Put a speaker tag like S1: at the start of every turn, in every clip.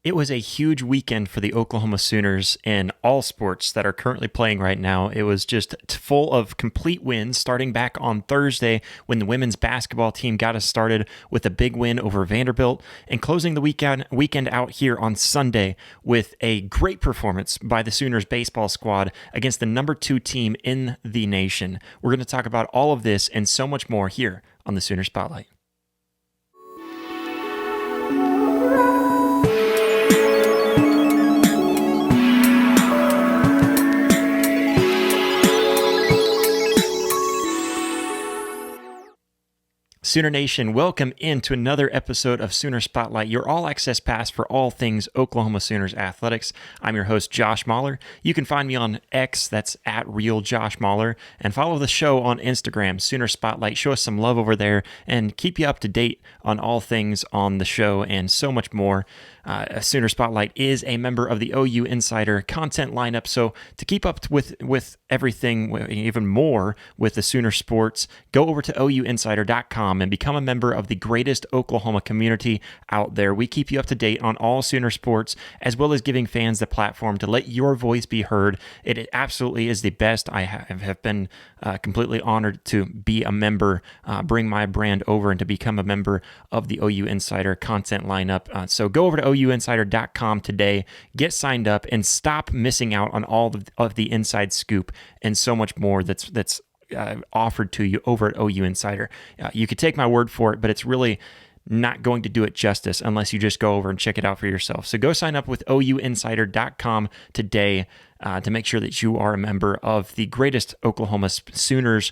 S1: It was a huge weekend for the Oklahoma Sooners in all sports that are currently playing right now. It was just full of complete wins, starting back on Thursday when the women's basketball team got us started with a big win over Vanderbilt, and closing the weekend out here on Sunday with a great performance by the Sooners baseball squad against the number 2 team in the nation. We're going to talk about all of this and so much more here on the Sooner Spotlight. Sooner Nation, welcome into another episode of Sooner Spotlight, your all-access pass for all things Oklahoma Sooners athletics. I'm your host, Josh Mahler. You can find me on X, that's at @RealJoshMahler, and follow the show on Instagram, Sooner Spotlight. Show us some love over there and keep you up to date on all things on the show and so much more. Sooner Spotlight is a member of the OU Insider content lineup, so to keep up with everything, even more with the Sooner sports, go over to OUinsider.com and become a member of the greatest Oklahoma community out there. We keep you up to date on all Sooner sports, as well as giving fans the platform to let your voice be heard. It absolutely is the best. I have been completely honored to be a member, bring my brand over and to become a member of the OU Insider content lineup. So go over to OUinsider.com today, get signed up, and stop missing out on all of the inside scoop and so much more that's offered to you over at OU Insider. You could take my word for it, but it's really not going to do it justice unless you just go over and check it out for yourself. So go sign up with OUinsider.com today to make sure that you are a member of the greatest Oklahoma Sooners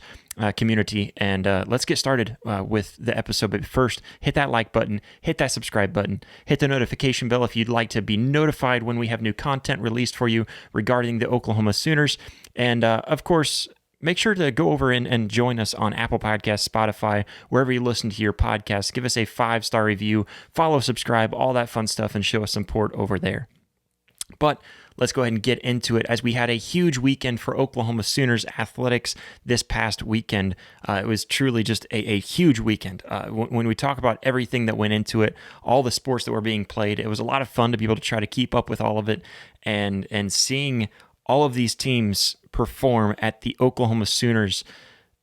S1: community. And let's get started with the episode. But first, hit that like button, hit that subscribe button, hit the notification bell if you'd like to be notified when we have new content released for you regarding the Oklahoma Sooners. And of course, make sure to go over and join us on Apple Podcasts, Spotify, wherever you listen to your podcasts. Give us a 5-star review, follow, subscribe, all that fun stuff, and show us support over there. But let's go ahead and get into it, as we had a huge weekend for Oklahoma Sooners athletics this past weekend. It was truly just a huge weekend. When we talk about everything that went into it, all the sports that were being played, it was a lot of fun to be able to try to keep up with all of it, and seeing all of these teams perform at the Oklahoma Sooners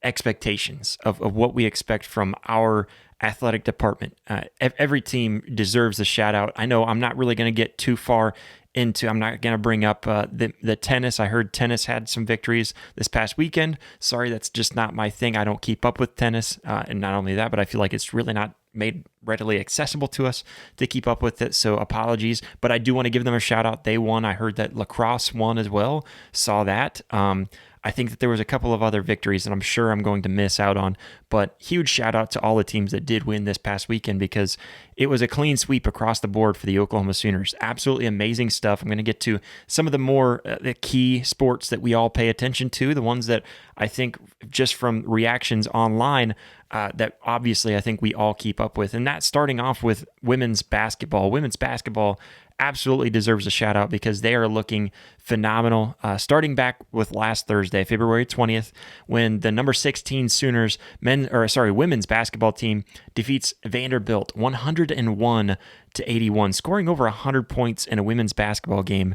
S1: expectations of what we expect from our athletic department. Every team deserves a shout out. I know I'm not really going to get too far into, I'm not going to bring up the tennis. I heard tennis had some victories this past weekend. Sorry, that's just not my thing. I don't keep up with tennis. And not only that, but I feel like it's really not made readily accessible to us to keep up with it, so apologies, but I do want to give them a shout out. They won. I heard that lacrosse won as well, saw that. I think that there was a couple of other victories that I'm sure I'm going to miss out on, but huge shout out to all the teams that did win this past weekend, because it was a clean sweep across the board for the Oklahoma Sooners. Absolutely amazing stuff. I'm going to get to some of the more the key sports that we all pay attention to, the ones that I think just from reactions online that obviously I think we all keep up with. And that's starting off with women's basketball. Women's basketball absolutely deserves a shout out because they are looking phenomenal. Starting back with last Thursday, February 20th, when the number 16 Sooners women's basketball team defeats Vanderbilt 101-81, scoring over 100 points in a women's basketball game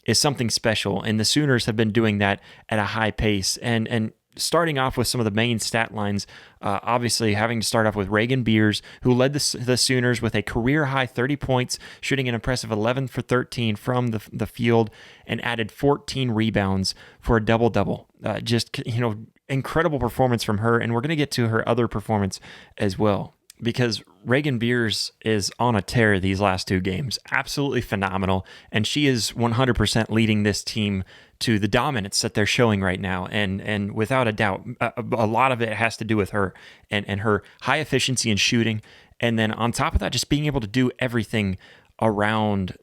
S1: is something special. And the Sooners have been doing that at a high pace. And starting off with some of the main stat lines, obviously having to start off with Reagan Beers, who led the Sooners with a career-high 30 points, shooting an impressive 11 for 13 from the field, and added 14 rebounds for a double-double. Incredible performance from her, and we're going to get to her other performance as well, because Reagan Beers is on a tear these last 2 games. Absolutely phenomenal, and she is 100% leading this team to the dominance that they're showing right now. And without a doubt, a lot of it has to do with her and her high efficiency in shooting. And then on top of that, just being able to do everything around,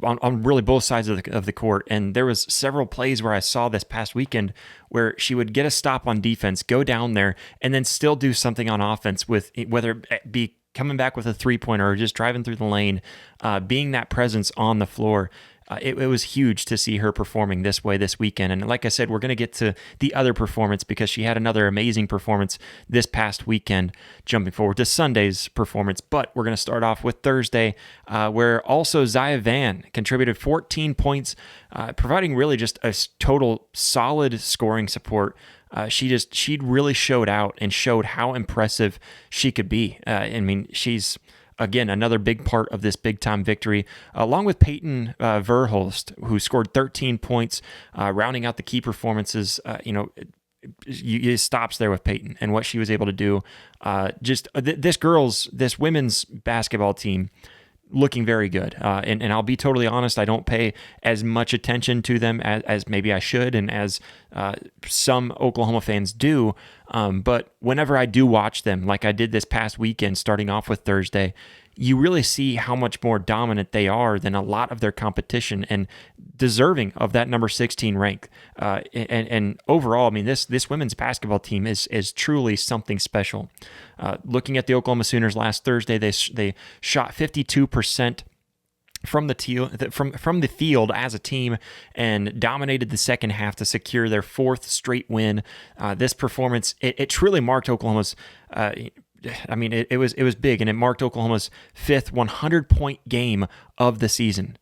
S1: on really both sides of the court. And there was several plays where I saw this past weekend where she would get a stop on defense, go down there, and then still do something on offense, with whether it be coming back with a 3-pointer or just driving through the lane, being that presence on the floor. it was huge to see her performing this way this weekend. And like I said, we're going to get to the other performance because she had another amazing performance this past weekend, jumping forward to Sunday's performance. But we're going to start off with Thursday, where also Zaya Van contributed 14 points, providing really just a total solid scoring support. She really showed out and showed how impressive she could be. I mean, she's, again, another big part of this big-time victory, along with Peyton Verhulst, who scored 13 points, rounding out the key performances. It stops there with Peyton and what she was able to do. This women's basketball team looking very good. And I'll be totally honest, I don't pay as much attention to them as maybe I should and as some Oklahoma fans do. But whenever I do watch them, like I did this past weekend, starting off with Thursday, you really see how much more dominant they are than a lot of their competition and deserving of that number 16 rank. And overall, I mean, this women's basketball team is truly something special. Looking at the Oklahoma Sooners last Thursday, they shot 52% from the field as a team and dominated the second half to secure their fourth straight win. This performance, it truly marked Oklahoma's. It was big, and it marked Oklahoma's fifth 100-point game of the season.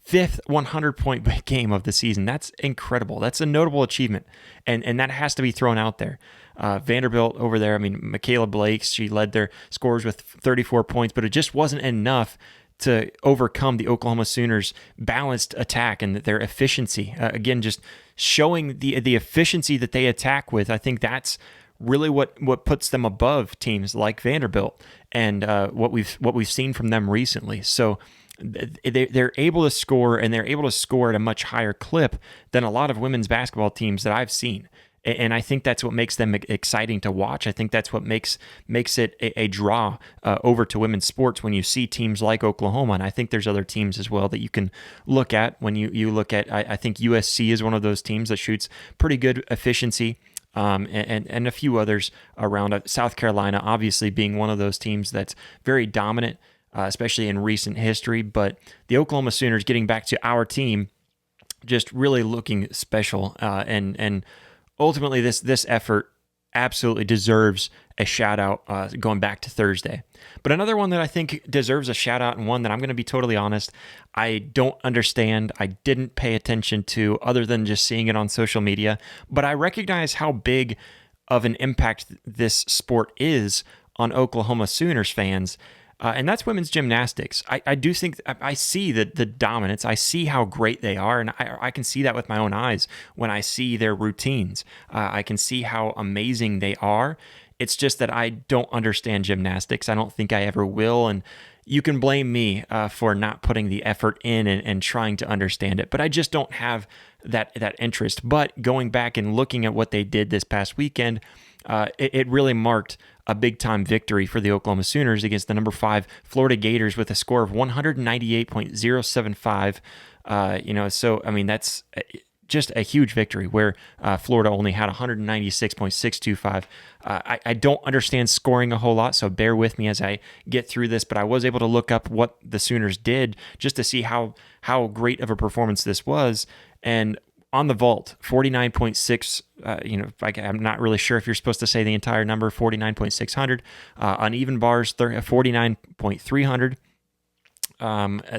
S1: Fifth 100-point game of the season. That's incredible. That's a notable achievement, and that has to be thrown out there. Vanderbilt over there, I mean, Michaela Blake, she led their scores with 34 points, but it just wasn't enough to overcome the Oklahoma Sooners' balanced attack and their efficiency. Again, just showing the efficiency that they attack with. I think that's really what puts them above teams like Vanderbilt and what we've seen from them recently. So they're able to score, and they're able to score at a much higher clip than a lot of women's basketball teams that I've seen. And I think that's what makes them exciting to watch. I think that's what makes it a draw over to women's sports when you see teams like Oklahoma. And I think there's other teams as well that you can look at when you look at, I think USC is one of those teams that shoots pretty good efficiency. And a few others around. South Carolina, obviously, being one of those teams that's very dominant, especially in recent history. But the Oklahoma Sooners, getting back to our team, just really looking special. And ultimately, this effort absolutely deserves a shout out going back to Thursday. But another one that I think deserves a shout out, and one that I'm going to be totally honest, I don't understand, I didn't pay attention to other than just seeing it on social media, but I recognize how big of an impact this sport is on Oklahoma Sooners fans. And that's women's gymnastics. I do think I see the dominance. I see how great they are, and I can see that with my own eyes when I see their routines. I can see how amazing they are. It's just that I don't understand gymnastics. I don't think I ever will, and you can blame me for not putting the effort in and trying to understand it. But I just don't have that interest. But going back and looking at what they did this past weekend, it really marked a big-time victory for the Oklahoma Sooners against the number 5 Florida Gators with a score of 198.075. So, I mean, that's just a huge victory where Florida only had 196.625. I don't understand scoring a whole lot, so bear with me as I get through this, but I was able to look up what the Sooners did just to see how great of a performance this was. And on the vault, 49.6, I'm not really sure if you're supposed to say the entire number, 49.600. On even bars, 49.300.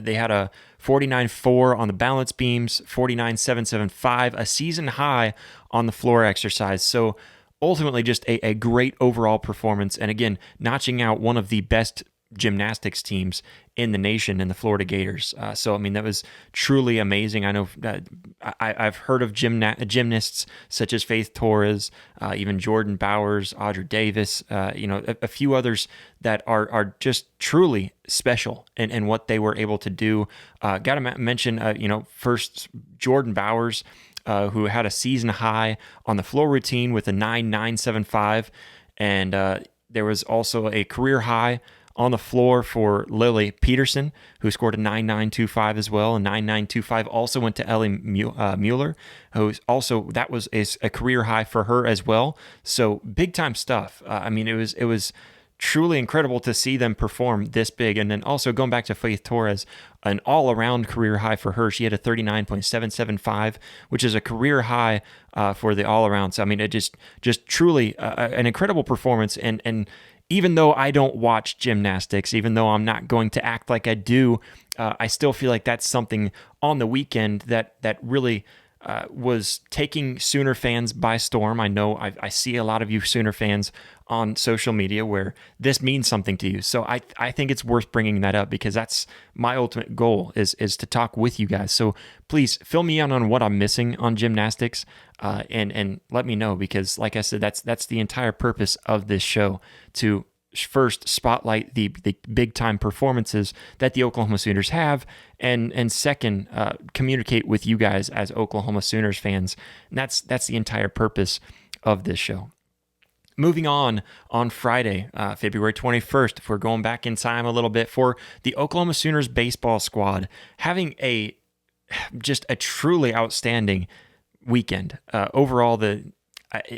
S1: They had a 49.4 on the balance beams, 49.775, a season high on the floor exercise. So ultimately just a great overall performance. And again, notching out one of the best gymnastics teams in the nation in the Florida Gators. So, I mean, that was truly amazing. I know I've heard of gymnasts such as Faith Torres, even Jordan Bowers, Audrey Davis, a few others that are just truly special in what they were able to do. Got to mention, first Jordan Bowers, who had a season high on the floor routine with a 9.975, and there was also a career high on the floor for Lily Peterson, who scored a 9.925 as well. And 9.925 also went to Ellie Mueller, who's also, that was a career high for her as well. So big time stuff. It was truly incredible to see them perform this big. And then also going back to Faith Torres, an all-around career high for her. She had a 39.775, which is a career high for the all-around. So I mean, it just truly an incredible performance. And even though I don't watch gymnastics, even though I'm not going to act like I do, I still feel like that's something on the weekend that really was taking Sooner fans by storm. I know I see a lot of you Sooner fans on social media where this means something to you. So I think it's worth bringing that up because that's my ultimate goal is to talk with you guys. So please fill me in on what I'm missing on gymnastics and let me know because like I said, that's the entire purpose of this show, to first spotlight the big time performances that the Oklahoma Sooners have, and second, communicate with you guys as Oklahoma Sooners fans. And that's the entire purpose of this show. Moving on Friday, February 21st, if we're going back in time a little bit, for the Oklahoma Sooners baseball squad having just a truly outstanding weekend. Overall,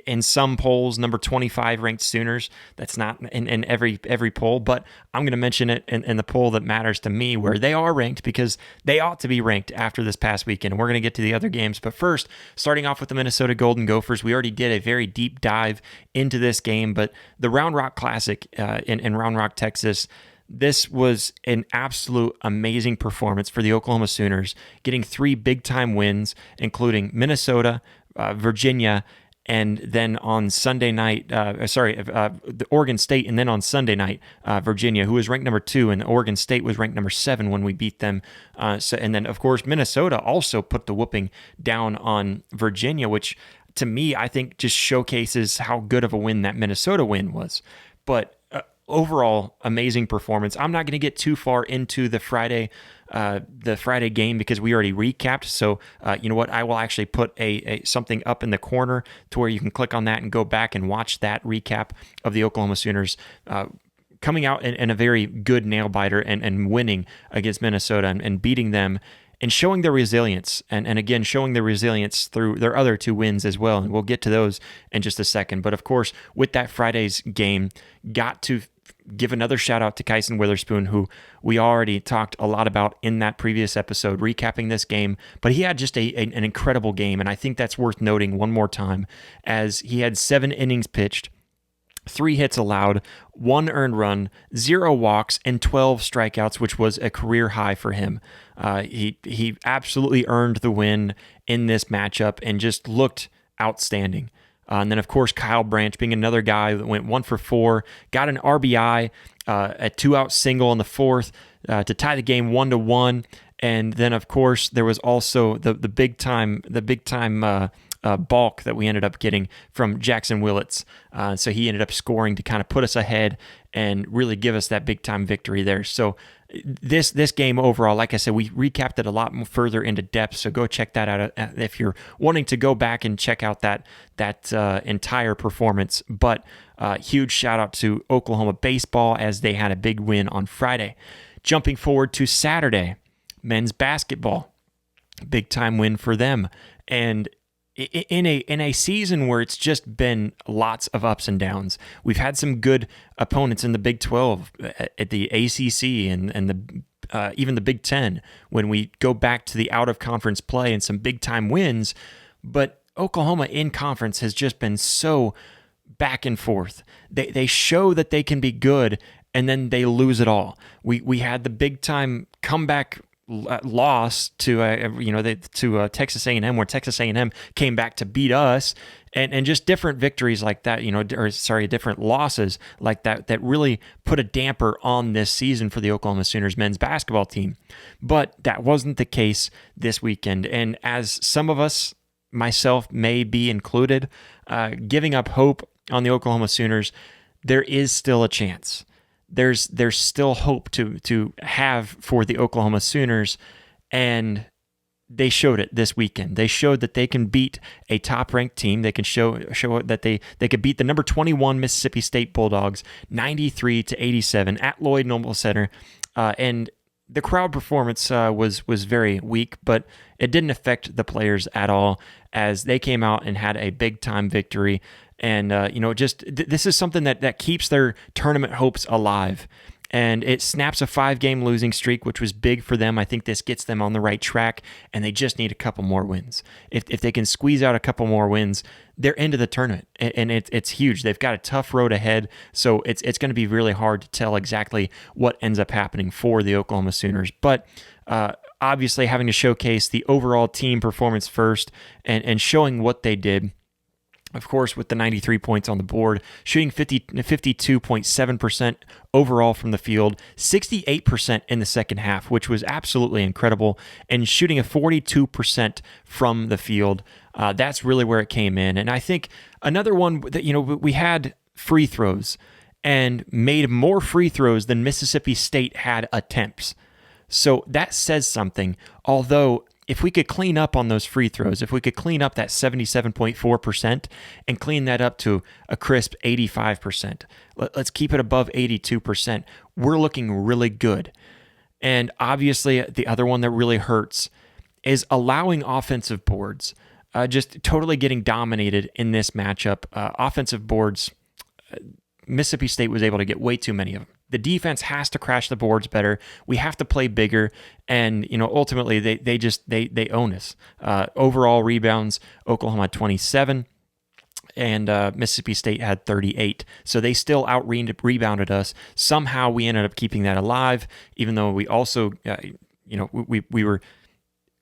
S1: in some polls, number 25 ranked Sooners. That's not in every poll, but I'm going to mention it in the poll that matters to me, where they are ranked because they ought to be ranked after this past weekend. We're going to get to the other games, but first, starting off with the Minnesota Golden Gophers, we already did a very deep dive into this game, but the Round Rock Classic in Round Rock, Texas, this was an absolute amazing performance for the Oklahoma Sooners, getting 3 big-time wins, including Minnesota, Virginia, and then on Sunday night, the Oregon State, and then on Sunday night, Virginia, who was ranked number 2, and Oregon State was ranked number 7 when we beat them. And then, of course, Minnesota also put the whooping down on Virginia, which, to me, I think just showcases how good of a win that Minnesota win was. But overall, amazing performance. I'm not going to get too far into the Friday game because we already recapped. So you know what? I will actually put a something up in the corner to where you can click on that and go back and watch that recap of the Oklahoma Sooners coming out in a very good nail biter and winning against Minnesota and beating them, and showing their resilience, and again, showing their resilience through their other 2 wins as well. And we'll get to those in just a second. But of course, with that Friday's game, got to give another shout out to Kyson Witherspoon, who we already talked a lot about in that previous episode, recapping this game. But he had just an incredible game, and I think that's worth noting one more time, as he had 7 innings pitched, 3 hits allowed, 1 earned run, 0 walks, and 12 strikeouts, which was a career high for him. He absolutely earned the win in this matchup and just looked outstanding. And then, of course, Kyle Branch being another guy that went 1 for 4, got an RBI, a 2-out single in the 4th to tie the game 1-1. And then, of course, there was also the big time balk that we ended up getting from Jackson Willits. So he ended up scoring to kind of put us ahead and really give us that big time victory there. So this game overall, like I said, we recapped it a lot further into depth. So go check that out if you're wanting to go back and check out that entire performance. But huge shout out to Oklahoma baseball as they had a big win on Friday. Jumping forward to Saturday, men's basketball, big time win for them. And in a season where it's just been lots of ups and downs, we've had some good opponents in the Big 12, at the ACC, and even the Big 10, when we go back to the out-of-conference play and some big-time wins. But Oklahoma in conference has just been so back and forth. They show that they can be good, and then they lose it all. We had the big-time comeback loss to Texas A&M, where Texas A&M came back to beat us, and just different victories like that, different losses like that really put a damper on this season for the Oklahoma Sooners men's basketball team. But that wasn't the case this weekend, and as some of us, myself may be included, giving up hope on the Oklahoma Sooners, there is still a chance. There's still hope to have for the Oklahoma Sooners, and they showed it this weekend. They showed that they can beat a top-ranked team. They can show that they could beat the number 21 Mississippi State Bulldogs 93-87 at Lloyd Noble Center, and the crowd performance was very weak, but it didn't affect the players at all, as they came out and had a big-time victory. And, this is something that keeps their tournament hopes alive. And it snaps a 5-game losing streak, which was big for them. I think this gets them on the right track, and they just need a couple more wins. If they can squeeze out a couple more wins, they're into the tournament, and it's huge. They've got a tough road ahead, so it's going to be really hard to tell exactly what ends up happening for the Oklahoma Sooners. But obviously having to showcase the overall team performance first and showing what they did. Of course, with the 93 points on the board, shooting 52.7% overall from the field, 68% in the second half, which was absolutely incredible, and shooting a 42% from the field. That's really where it came in. And I think another one that, we had free throws and made more free throws than Mississippi State had attempts. So that says something, although if we could clean up on those free throws, if we could clean up that 77.4% and clean that up to a crisp 85%, let's keep it above 82%, we're looking really good. And obviously, the other one that really hurts is allowing offensive boards, just totally getting dominated in this matchup. Offensive boards, Mississippi State was able to get way too many of them. The defense has to crash the boards better. We have to play bigger, and ultimately they own us. Overall rebounds, Oklahoma 27, and Mississippi State had 38. So they still out-rebounded us. Somehow we ended up keeping that alive, even though we also, we were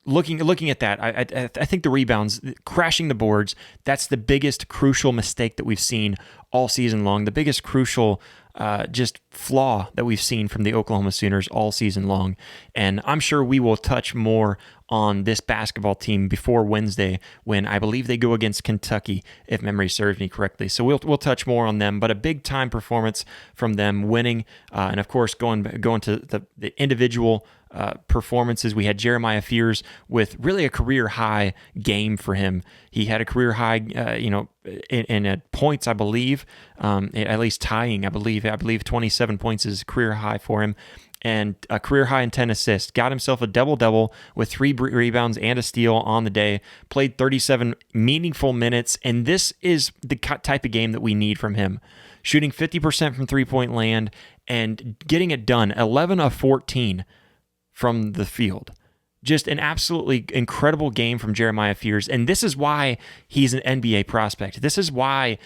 S1: looking at that. I think the rebounds, crashing the boards, that's the biggest crucial mistake that we've seen all season long. The biggest crucial just flaw that we've seen from the Oklahoma Sooners all season long. And I'm sure we will touch more on this basketball team before Wednesday, when I believe they go against Kentucky, if memory serves me correctly. So we'll touch more on them, but a big time performance from them, winning, and of course going to the individual performances. We had Jeremiah Fears with really a career high game for him. He had a career high, in points, I believe, at least tying. I believe 27 points is a career high for him, and a career high in 10 assists. Got himself a double-double with 3 rebounds and a steal on the day. Played 37 meaningful minutes, and this is the type of game that we need from him. Shooting 50% from three-point land and getting it done. 11 of 14 from the field. Just an absolutely incredible game from Jeremiah Fears, and this is why he's an NBA prospect. This is why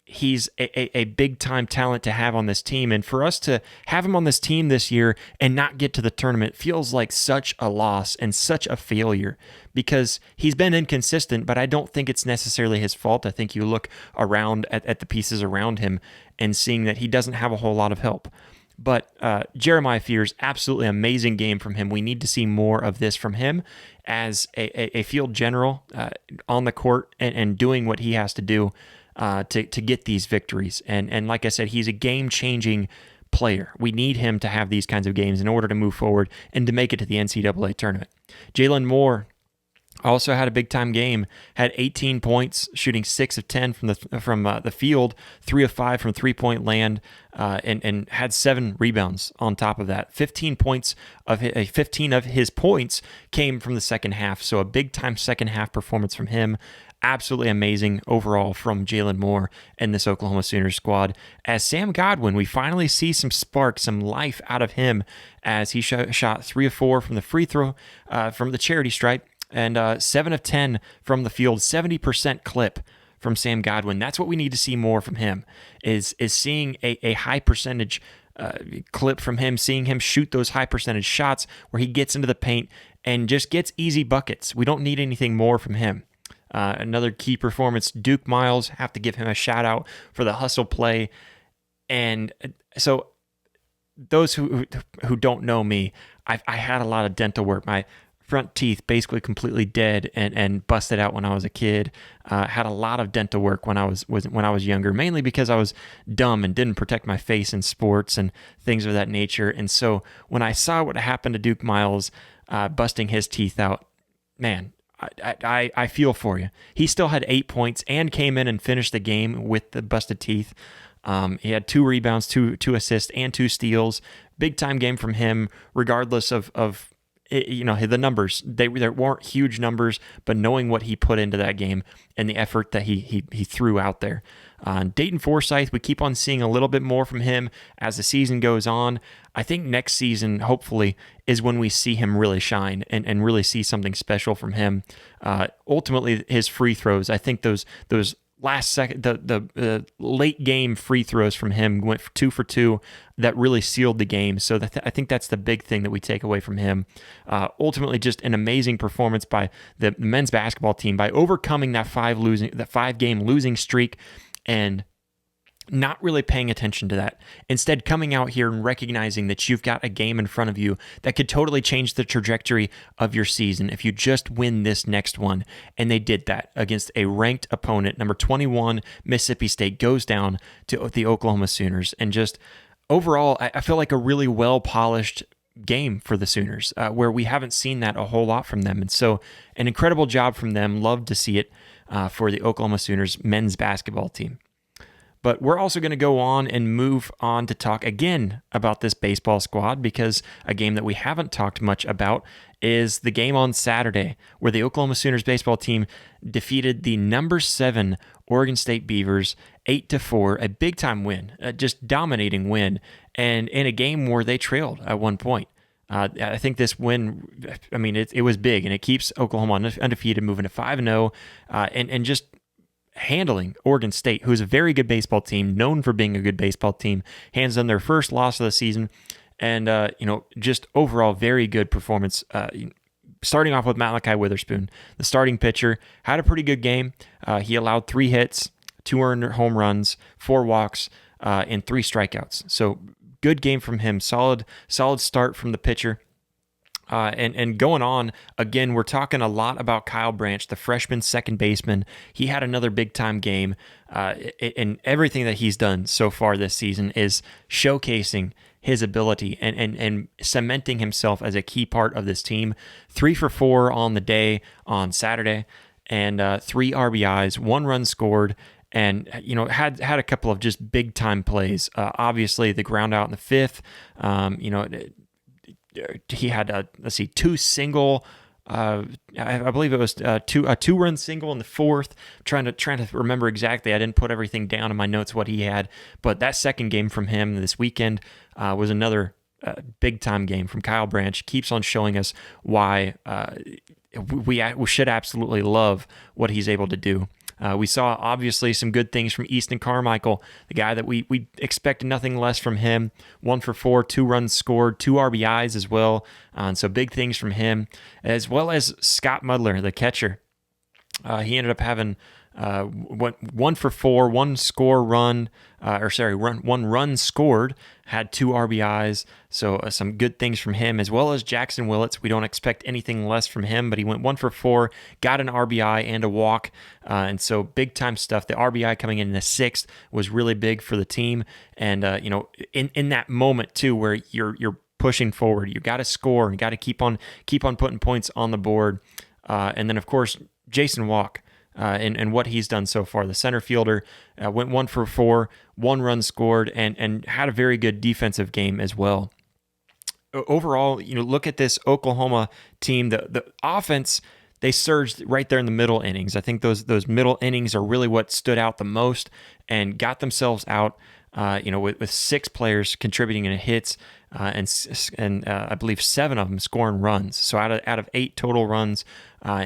S1: he's a big-time talent to have on this team, and for us to have him on this team this year and not get to the tournament feels like such a loss and such a failure, because he's been inconsistent, but I don't think it's necessarily his fault. I think you look around at the pieces around him and seeing that he doesn't have a whole lot of help. But Jeremiah Fears, absolutely amazing game from him. We need to see more of this from him as a field general on the court and doing what he has to do to get these victories. And like I said, he's a game-changing player. We need him to have these kinds of games in order to move forward and to make it to the NCAA tournament. Jalen Moore also had a big-time game, had 18 points, shooting 6 of 10 from the field, 3 of 5 from three-point land, and had 7 rebounds on top of that. 15 of his points came from the second half, so a big-time second-half performance from him. Absolutely amazing overall from Jalen Moore and this Oklahoma Sooners squad. As Sam Godwin, we finally see some spark, some life out of him as he shot 3 of 4 from the free throw, from the charity stripe, and 7 of 10 from the field, 70% clip from Sam Godwin. That's what we need to see more from him, is seeing a high percentage clip from him, seeing him shoot those high percentage shots where he gets into the paint and just gets easy buckets. We don't need anything more from him. Another key performance, Duke Miles, have to give him a shout out for the hustle play. And so those who don't know me, I had a lot of dental work. My front teeth basically completely dead and busted out when I was a kid. Had a lot of dental work when I was younger, mainly because I was dumb and didn't protect my face in sports and things of that nature. And so when I saw what happened to Duke Miles, busting his teeth out, man, I feel for you. He still had 8 points and came in and finished the game with the busted teeth. He had 2 rebounds, two assists, and 2 steals. Big time game from him, regardless of the numbers. They weren't huge numbers, but knowing what he put into that game and the effort that he threw out there. Dayton Forsyth, we keep on seeing a little bit more from him as the season goes on. I think next season, hopefully, is when we see him really shine and really see something special from him. Ultimately, his free throws, I think those last second, the late game free throws from him went 2 for 2 that really sealed the game. So I think that's the big thing that we take away from him. Ultimately, just an amazing performance by the men's basketball team by overcoming that 5-game losing streak and not really paying attention to that. Instead, coming out here and recognizing that you've got a game in front of you that could totally change the trajectory of your season if you just win this next one. And they did that against a ranked opponent. Number 21, Mississippi State, goes down to the Oklahoma Sooners. And just overall, I feel like a really well-polished game for the Sooners, where we haven't seen that a whole lot from them. And so an incredible job from them. Love to see it for the Oklahoma Sooners men's basketball team. But we're also going to go on and move on to talk again about this baseball squad, because a game that we haven't talked much about is the game on Saturday where the Oklahoma Sooners baseball team defeated the number 7 Oregon State Beavers 8-4, a big-time win, just dominating win, and in a game where they trailed at one point. I think this win, I mean, it was big, and it keeps Oklahoma undefeated, moving to 5-0, and just handling Oregon State, who is a very good baseball team, known for being a good baseball team, hands them their first loss of the season, and just overall very good performance. Starting off with Malachi Witherspoon, the starting pitcher, had a pretty good game. He allowed 3 hits, 2 earned home runs, 4 walks, and 3 strikeouts. So good game from him. Solid start from the pitcher. And going on, again, we're talking a lot about Kyle Branch, the freshman second baseman. He had another big-time game, and everything that he's done so far this season is showcasing his ability and cementing himself as a key part of this team. 3 for 4 on the day on Saturday, and 3 RBIs, 1 run scored, and had a couple of just big-time plays. Obviously, the ground out in the 5th, he had 2 single. I believe it was a 2-run single in the 4th. Trying to remember exactly. I didn't put everything down in my notes what he had, but that second game from him this weekend was another big time game from Kyle Branch. Keeps on showing us why we should absolutely love what he's able to do. We saw, obviously, some good things from Easton Carmichael, the guy that we expect nothing less from him. 1 for 4, 2 runs scored, 2 RBIs as well. And so big things from him, as well as Scott Mudler, the catcher. He ended up having 1 for 4, 1 run scored, had 2 RBIs. So some good things from him, as well as Jackson Willits. We don't expect anything less from him, but he went 1 for 4, got an RBI and a walk. And so big time stuff. The RBI coming in the 6th was really big for the team. And, in that moment too, where you're pushing forward, you got to score, you got to keep on putting points on the board. And then of course, Jason Walk. And what he's done so far. The center fielder went 1 for 4, 1 run scored, and had a very good defensive game as well. Overall, look at this Oklahoma team. The offense, they surged right there in the middle innings. I think those middle innings are really what stood out the most and got themselves out. With 6 players contributing in hits, and I believe 7 of them scoring runs. So out of 8 total runs,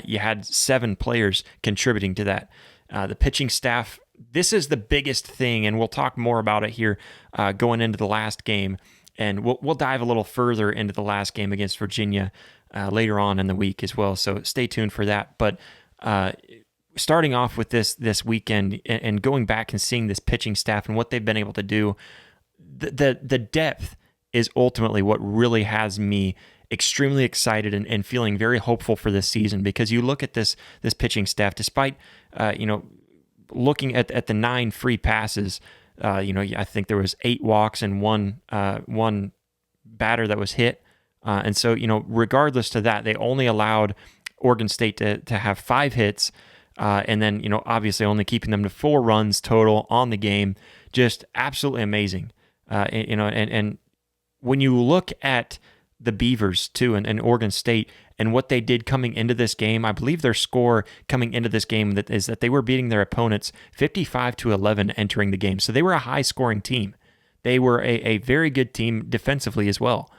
S1: you had 7 players contributing to that. The pitching staff, this is the biggest thing, and we'll talk more about it here going into the last game, and we'll dive a little further into the last game against Virginia later on in the week as well. So stay tuned for that. But starting off with this weekend and going back and seeing this pitching staff and what they've been able to do, the depth is ultimately what really has me extremely excited and feeling very hopeful for this season, because you look at this pitching staff, despite looking at the 9 free passes, I think there was 8 walks and one batter that was hit, and so regardless to that, they only allowed Oregon State to have 5 hits. And then, obviously only keeping them to 4 runs total on the game. Just absolutely amazing. And when you look at the Beavers too, and Oregon State, and what they did coming into this game. I believe their score coming into this game is that they were beating their opponents 55-11 entering the game. So they were a high-scoring team. They were a very good team defensively as well.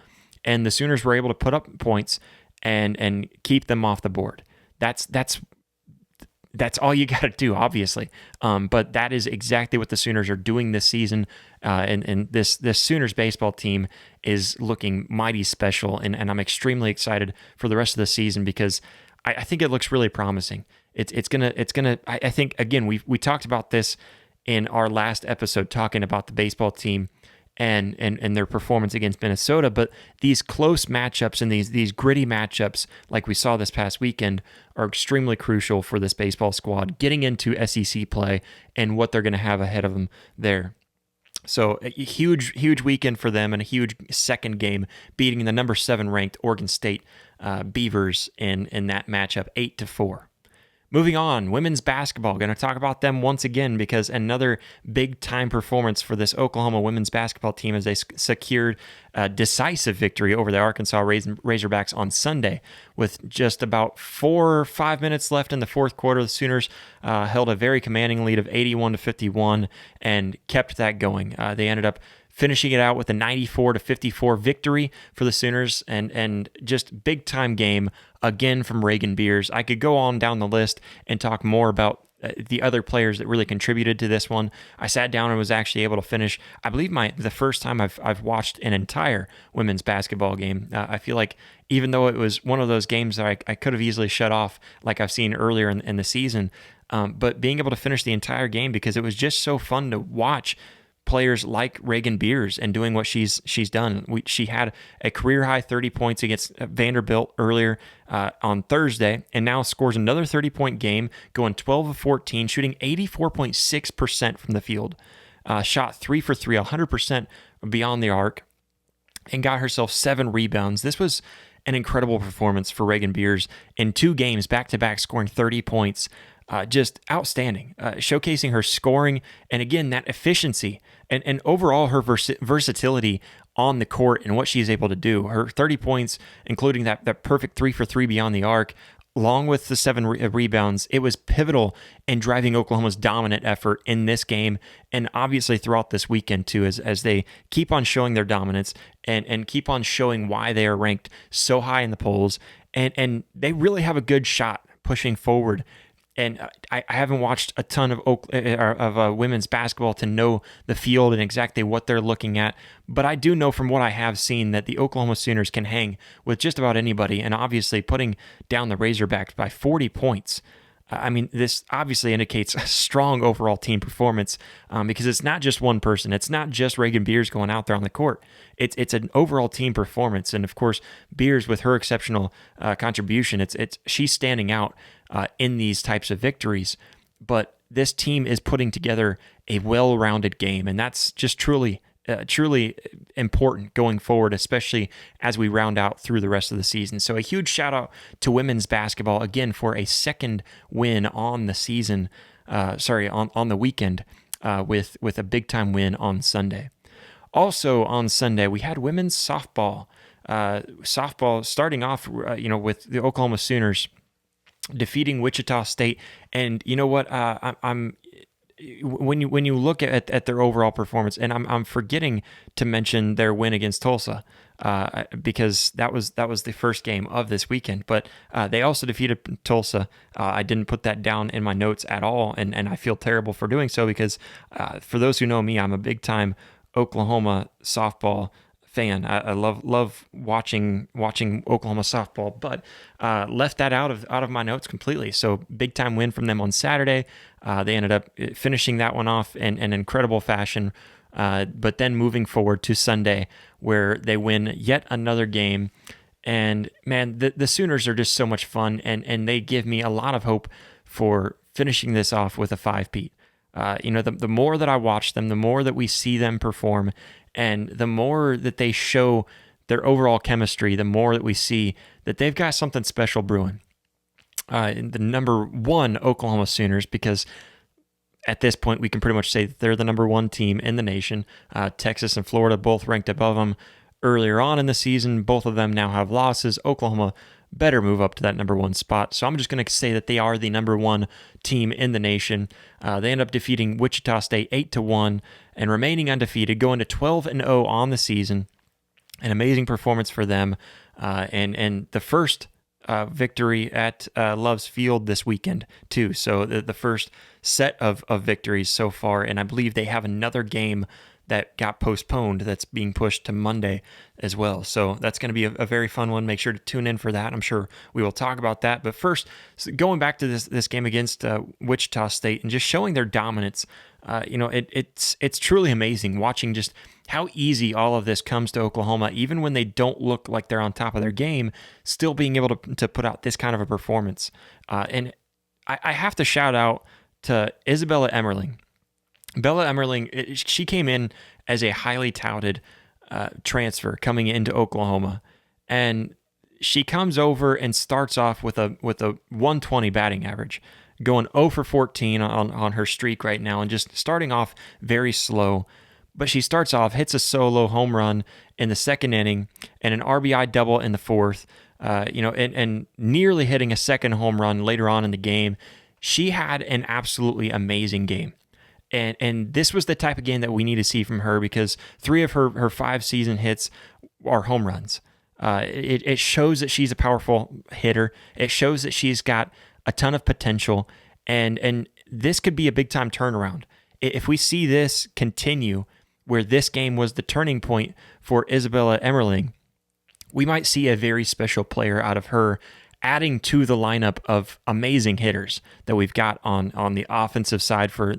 S1: And the Sooners were able to put up points and keep them off the board. That's all you got to do, obviously. But that is exactly what the Sooners are doing this season. And this Sooners baseball team is looking mighty special. And I'm extremely excited for the rest of the season because I think it looks really promising. It's gonna. I think again we talked about this in our last episode talking about the baseball team and their performance against Minnesota, but these close matchups and these gritty matchups like we saw this past weekend are extremely crucial for this baseball squad getting into SEC play and what they're going to have ahead of them there. So a huge weekend for them and a huge second game, beating the number 7 ranked Oregon State Beavers in that matchup 8-4. Moving on, women's basketball. Going to talk about them once again because another big-time performance for this Oklahoma women's basketball team as they secured a decisive victory over the Arkansas Razorbacks on Sunday. With just about 4 or 5 minutes left in the fourth quarter, the Sooners held a very commanding lead of 81-51 and kept that going. They ended up finishing it out with a 94-54 victory for the Sooners, and just big-time game again from Reagan Beers. I could go on down the list and talk more about the other players that really contributed to this one. I sat down and was actually able to finish, I believe, the first time I've watched an entire women's basketball game. I feel like even though it was one of those games that I could have easily shut off like I've seen earlier in the season, but being able to finish the entire game because it was just so fun to watch players like Reagan Beers and doing what she's done. She had a career-high 30 points against Vanderbilt earlier on Thursday, and now scores another 30-point game, going 12 of 14, shooting 84.6% from the field. Shot 3 for 3, 100% beyond the arc, and got herself 7 rebounds. This was an incredible performance for Reagan Beers in 2 games, back-to-back, scoring 30 points. Just outstanding, showcasing her scoring and, again, that efficiency and overall her versatility on the court and what she's able to do. Her 30 points, including that perfect 3 for 3 beyond the arc, along with the 7 rebounds, it was pivotal in driving Oklahoma's dominant effort in this game and obviously throughout this weekend too, as they keep on showing their dominance and keep on showing why they are ranked so high in the polls. And they really have a good shot pushing forward. And I haven't watched a ton of women's basketball to know the field and exactly what they're looking at. But I do know from what I have seen that the Oklahoma Sooners can hang with just about anybody. And obviously putting down the Razorbacks by 40 points. I mean, this obviously indicates a strong overall team performance because it's not just one person. It's not just Reagan Beers going out there on the court. It's an overall team performance. And, of course, Beers, with her exceptional contribution, she's standing out in these types of victories. But this team is putting together a well-rounded game, and that's just truly important going forward, especially as we round out through the rest of the season. So a huge shout out to women's basketball again for a second win on the season. On the weekend with a big time win on Sunday. Also on Sunday we had women's softball. Softball starting off, with the Oklahoma Sooners defeating Wichita State, and you know what? When you look at their overall performance, and I'm forgetting to mention their win against Tulsa, because that was the first game of this weekend. But they also defeated Tulsa. I didn't put that down in my notes at all, and I feel terrible for doing so because for those who know me, I'm a big time Oklahoma softball fan. I love watching Oklahoma softball, but left that out of my notes completely. So big time win from them on Saturday. They ended up finishing that one off in an incredible fashion. But then moving forward to Sunday, where they win yet another game. And man, the Sooners are just so much fun, and they give me a lot of hope for finishing this off with a 5-peat. The more that I watch them, the more that we see them perform, and the more that they show their overall chemistry, the more that we see that they've got something special brewing. The number 1 Oklahoma Sooners, because at this point we can pretty much say that they're the number 1 team in the nation. Texas and Florida both ranked above them. earlier on in the season. Both of them now have losses. Oklahoma better move up to that number one spot. So I'm just going to say that they are the number one team in the nation. They end up defeating Wichita State 8-1 and remaining undefeated, going to 12-0 on the season. An amazing performance for them, and the first victory at Love's Field this weekend too. So the first set of victories so far, and I believe they have another game that got postponed that's being pushed to Monday as well. So that's going to be a very fun one. Make sure to tune in for that. I'm sure we will talk about that. But first, going back to this game against Wichita State and just showing their dominance, it's truly amazing watching just how easy all of this comes to Oklahoma, even when they don't look like they're on top of their game, still being able to put out this kind of a performance. And I have to shout out to Isabella Emmerling. Bella Emmerling, she came in as a highly touted transfer coming into Oklahoma, and she comes over and starts off with a 120 batting average, going 0 for 14 on her streak right now, and just starting off very slow. But she starts off, hits a solo home run in the second inning, and an RBI double in the fourth, and nearly hitting a second home run later on in the game. She had an absolutely amazing game. And this was the type of game that we need to see from her, because 3 of her 5 season hits are home runs. It shows that she's a powerful hitter. It shows that she's got a ton of potential, and this could be a big time turnaround. If we see this continue, where this game was the turning point for Isabella Emmerling, we might see a very special player out of her, adding to the lineup of amazing hitters that we've got on the offensive side for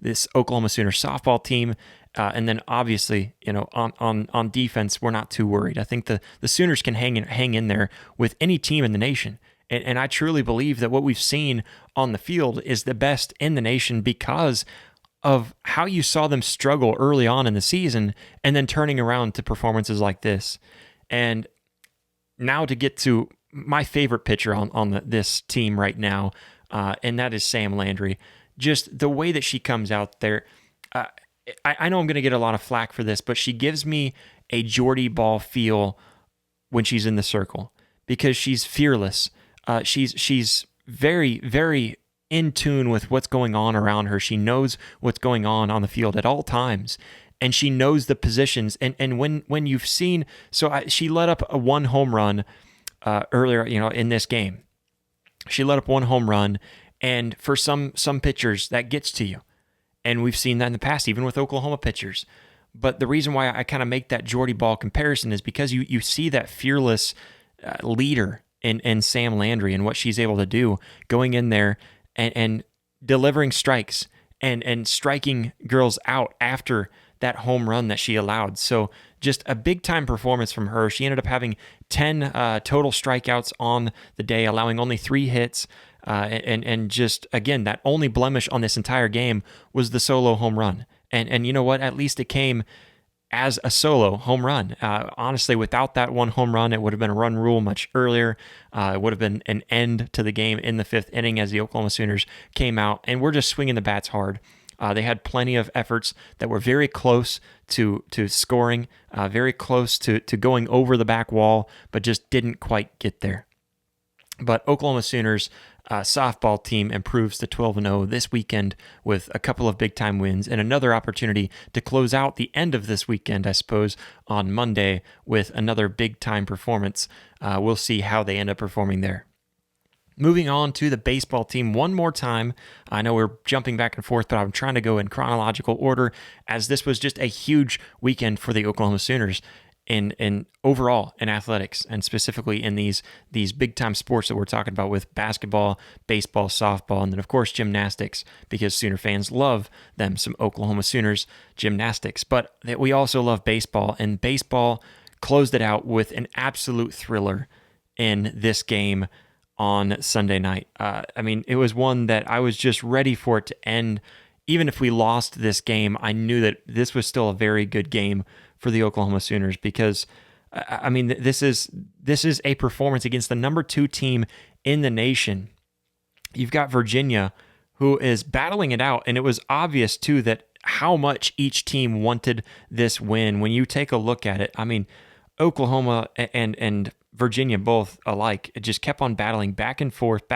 S1: this Oklahoma Sooner softball team. And then obviously, on defense, we're not too worried. I think the Sooners can hang in there with any team in the nation. And I truly believe that what we've seen on the field is the best in the nation because of how you saw them struggle early on in the season and then turning around to performances like this. And now to get to my favorite pitcher on this team right now, and that is Sam Landry. Just the way that she comes out there, I know I'm going to get a lot of flack for this, but she gives me a Jordy Ball feel when she's in the circle because she's fearless. She's very, very in tune with what's going on around her. She knows what's going on the field at all times, and she knows the positions. And when you've seen, she let up a 1 home run earlier, in this game. She let up 1 home run, and for some pitchers, that gets to you. And we've seen that in the past, even with Oklahoma pitchers. But the reason why I kind of make that Jordy Ball comparison is because you see that fearless leader in Sam Landry and what she's able to do, going in there and delivering strikes and striking girls out after that home run that she allowed. So just a big-time performance from her. She ended up having 10 total strikeouts on the day, allowing only 3 hits. And just, again, that only blemish on this entire game was the solo home run. And you know what? At least it came as a solo home run. Honestly, without that 1 home run, it would have been a run rule much earlier. It would have been an end to the game in the 5th inning as the Oklahoma Sooners came out, and we're just swinging the bats hard. They had plenty of efforts that were very close to scoring, very close to going over the back wall, but just didn't quite get there. But Oklahoma Sooners softball team improves to 12-0 this weekend with a couple of big-time wins and another opportunity to close out the end of this weekend, I suppose, on Monday with another big-time performance. We'll see how they end up performing there. Moving on to the baseball team one more time. I know we're jumping back and forth, but I'm trying to go in chronological order as this was just a huge weekend for the Oklahoma Sooners in overall in athletics, and specifically in these big time sports that we're talking about with basketball, baseball, softball, and then of course gymnastics, because Sooner fans love them some Oklahoma Sooners gymnastics. But we also love baseball, and baseball closed it out with an absolute thriller in this game on Sunday night. It was one that I was just ready for it to end. Even if we lost this game, I knew that this was still a very good game for the Oklahoma Sooners because, this is a performance against the number 2 team in the nation. You've got Virginia, who is battling it out, and it was obvious, too, that how much each team wanted this win. When you take a look at it, I mean, Oklahoma and Virginia both alike, it just kept on battling back and forth,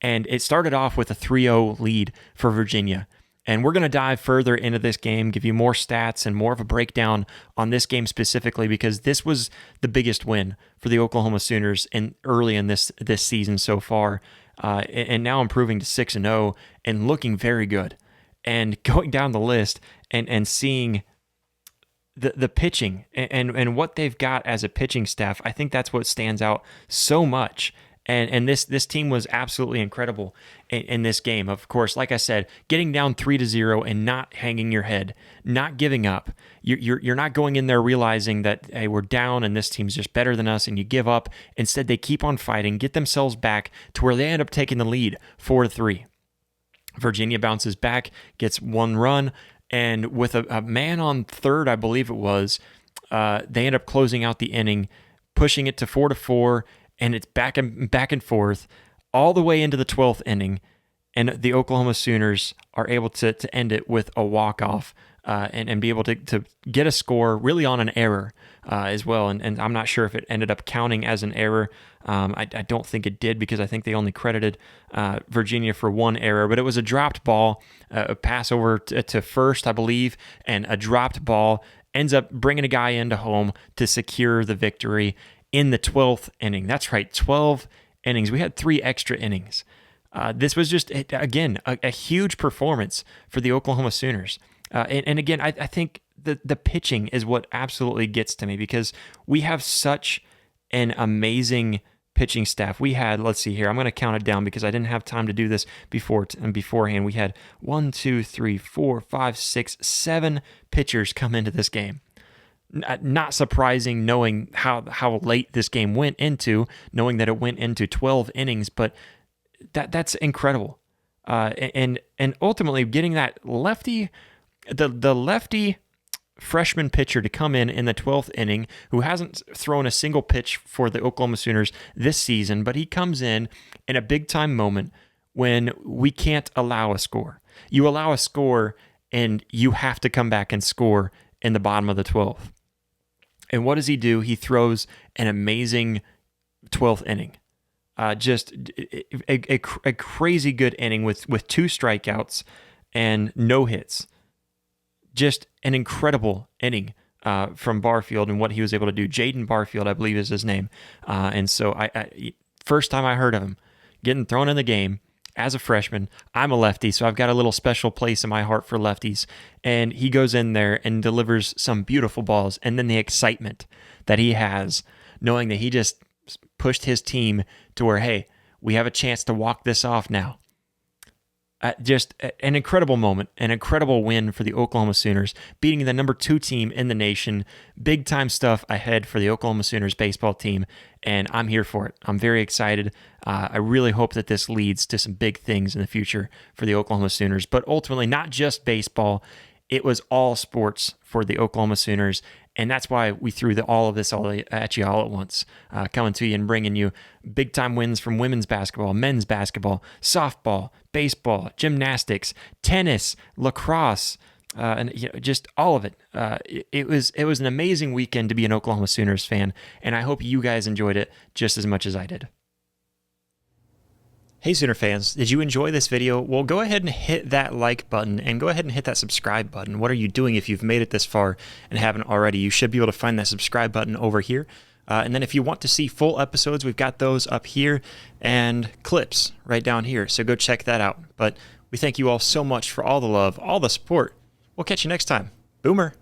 S1: and it started off with a 3-0 lead for Virginia. And we're going to dive further into this game, give you more stats and more of a breakdown on this game specifically, because this was the biggest win for the Oklahoma Sooners early in this season so far, and now improving to 6-0 and looking very good. And going down the list and seeing the pitching and what they've got as a pitching staff, I think that's what stands out so much. And this team was absolutely incredible in this game. Of course, like I said, getting down 3-0 and not hanging your head, not giving up. You're not going in there realizing that, hey, we're down and this team's just better than us, and you give up. Instead, they keep on fighting, get themselves back to where they end up taking the lead 4-3. Virginia bounces back, gets one run, and with a man on third, I believe it was, they end up closing out the inning, pushing it to 4-4. And it's back and forth all the way into the 12th inning, and the Oklahoma Sooners are able to end it with a walk-off and be able to get a score really on an error as well. And I'm not sure if it ended up counting as an error. I don't think it did, because I think they only credited Virginia for one error, but it was a dropped ball, a pass over to first, I believe, and a dropped ball ends up bringing a guy into home to secure the victory in the 12th inning. That's right, 12 innings. We had 3 extra innings. This was just, again, a huge performance for the Oklahoma Sooners. And again, I think the pitching is what absolutely gets to me, because we have such an amazing pitching staff. We had, let's see here, I'm going to count it down because I didn't have time to do this beforehand. We had 1, 2, 3, 4, 5, 6, 7 pitchers come into this game. Not surprising, knowing how late this game went into, knowing that it went into 12 innings, but that's incredible. And ultimately getting that lefty, the lefty freshman pitcher to come in the 12th inning, who hasn't thrown a single pitch for the Oklahoma Sooners this season, but he comes in a big-time moment when we can't allow a score. You allow a score, and you have to come back and score in the bottom of the 12th. And what does he do? He throws an amazing 12th inning. Just a crazy good inning with 2 strikeouts and no hits. Just an incredible inning from Barfield and what he was able to do. Jaden Barfield, I believe is his name. And so I first time I heard of him getting thrown in the game as a freshman. I'm a lefty, so I've got a little special place in my heart for lefties. And he goes in there and delivers some beautiful balls. And then the excitement that he has, knowing that he just pushed his team to where, hey, we have a chance to walk this off now. Just an incredible moment, an incredible win for the Oklahoma Sooners, beating the number 2 team in the nation. Big time stuff ahead for the Oklahoma Sooners baseball team, and I'm here for it. I'm very excited. I really hope that this leads to some big things in the future for the Oklahoma Sooners, but ultimately not just baseball. It was all sports for the Oklahoma Sooners, and that's why we threw all of this all at you all at once, coming to you and bringing you big-time wins from women's basketball, men's basketball, softball, baseball, gymnastics, tennis, lacrosse, and just all of it. It was an amazing weekend to be an Oklahoma Sooners fan, and I hope you guys enjoyed it just as much as I did. Hey Sooner fans, did you enjoy this video? Well, go ahead and hit that like button and go ahead and hit that subscribe button. What are you doing if you've made it this far and haven't already? You should be able to find that subscribe button over here. And then if you want to see full episodes, we've got those up here and clips right down here. So go check that out. But we thank you all so much for all the love, all the support. We'll catch you next time. Boomer.